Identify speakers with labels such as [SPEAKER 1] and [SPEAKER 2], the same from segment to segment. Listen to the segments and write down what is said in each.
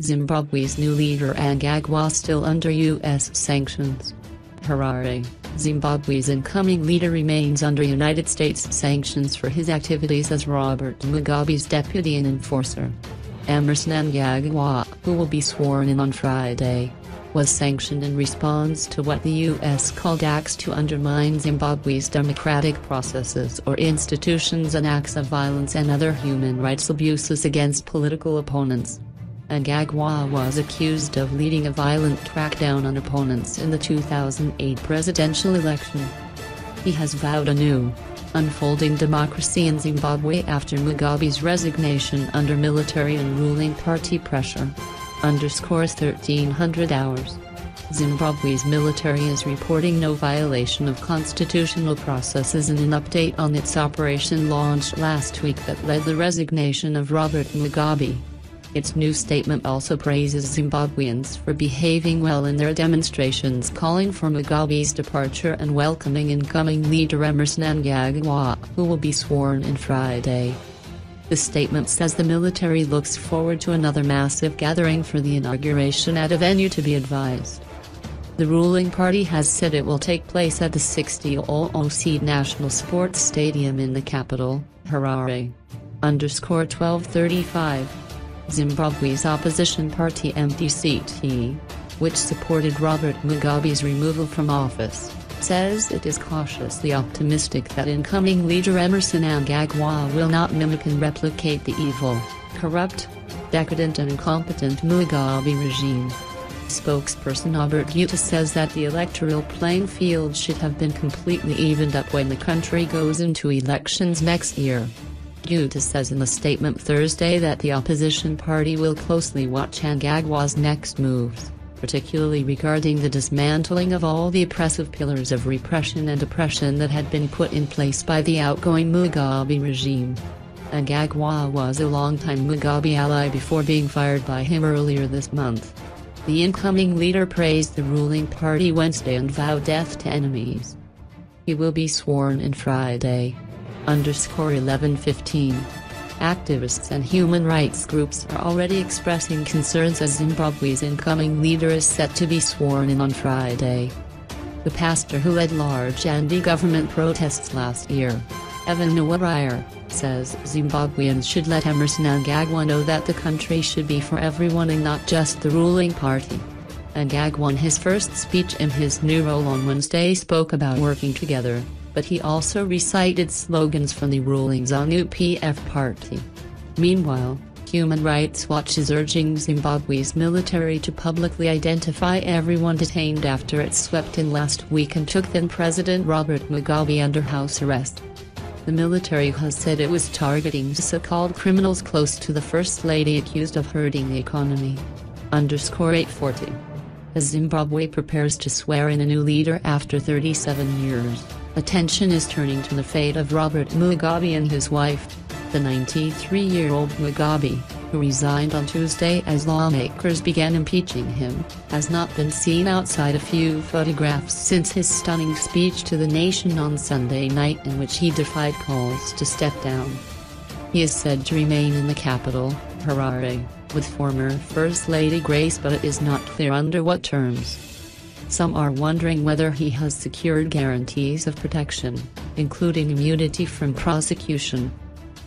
[SPEAKER 1] Zimbabwe's new leader Mnangagwa still under U.S. sanctions. Harare, Zimbabwe's incoming leader remains under United States sanctions for his activities as Robert Mugabe's deputy and enforcer. Emmerson Mnangagwa, who will be sworn in on Friday, was sanctioned in response to what the U.S. called acts to undermine Zimbabwe's democratic processes or institutions and acts of violence and other human rights abuses against political opponents. Mnangagwa was accused of leading a violent crackdown on opponents in the 2008 presidential election. He has vowed a new, unfolding democracy in Zimbabwe after Mugabe's resignation under military and ruling party pressure. 1300 hours. Zimbabwe's military is reporting no violation of constitutional processes in an update on its operation launched last week that led the resignation of Robert Mugabe. Its new statement also praises Zimbabweans for behaving well in their demonstrations calling for Mugabe's departure and welcoming incoming leader Emmerson Mnangagwa, who will be sworn in Friday. The statement says the military looks forward to another massive gathering for the inauguration at a venue to be advised. The ruling party has said it will take place at the 60-seat National Sports Stadium in the capital, Harare. 1235. Zimbabwe's opposition party MDC, which supported Robert Mugabe's removal from office, says it is cautiously optimistic that incoming leader Emmerson Mnangagwa will not mimic and replicate the evil, corrupt, decadent and incompetent Mugabe regime. Spokesperson Robert Mugabe says that the electoral playing field should have been completely evened up when the country goes into elections next year. Mugabe says in a statement Thursday that the opposition party will closely watch Mnangagwa's next moves, particularly regarding the dismantling of all the oppressive pillars of repression and oppression that had been put in place by the outgoing Mugabe regime. Mnangagwa was a longtime Mugabe ally before being fired by him earlier this month. The incoming leader praised the ruling party Wednesday and vowed death to enemies. He will be sworn in Friday. 11:15. Activists and human rights groups are already expressing concerns as Zimbabwe's incoming leader is set to be sworn in on Friday. The pastor who led large anti-government protests last year, Evan Nwarier, says Zimbabweans should let Emmerson Mnangagwa know that the country should be for everyone and not just the ruling party. Mnangagwa in his first speech in his new role on Wednesday spoke about working together, but he also recited slogans from the ruling ZANU-PF party. Meanwhile, Human Rights Watch is urging Zimbabwe's military to publicly identify everyone detained after it swept in last week and took then-President Robert Mugabe under house arrest. The military has said it was targeting so-called criminals close to the First Lady accused of hurting the economy. 840. As Zimbabwe prepares to swear in a new leader after 37 years, attention is turning to the fate of Robert Mugabe and his wife. The 93-year-old Mugabe, who resigned on Tuesday as lawmakers began impeaching him, has not been seen outside a few photographs since his stunning speech to the nation on Sunday night in which he defied calls to step down. He is said to remain in the capital, Harare, with former First Lady Grace, but it is not clear under what terms. Some are wondering whether he has secured guarantees of protection, including immunity from prosecution.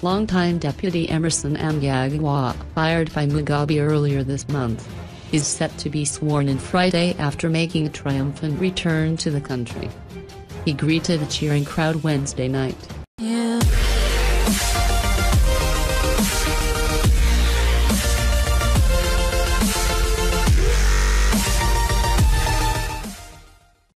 [SPEAKER 1] Longtime Deputy Emmerson Mnangagwa, fired by Mugabe earlier this month, is set to be sworn in Friday after making a triumphant return to the country. He greeted a cheering crowd Wednesday night.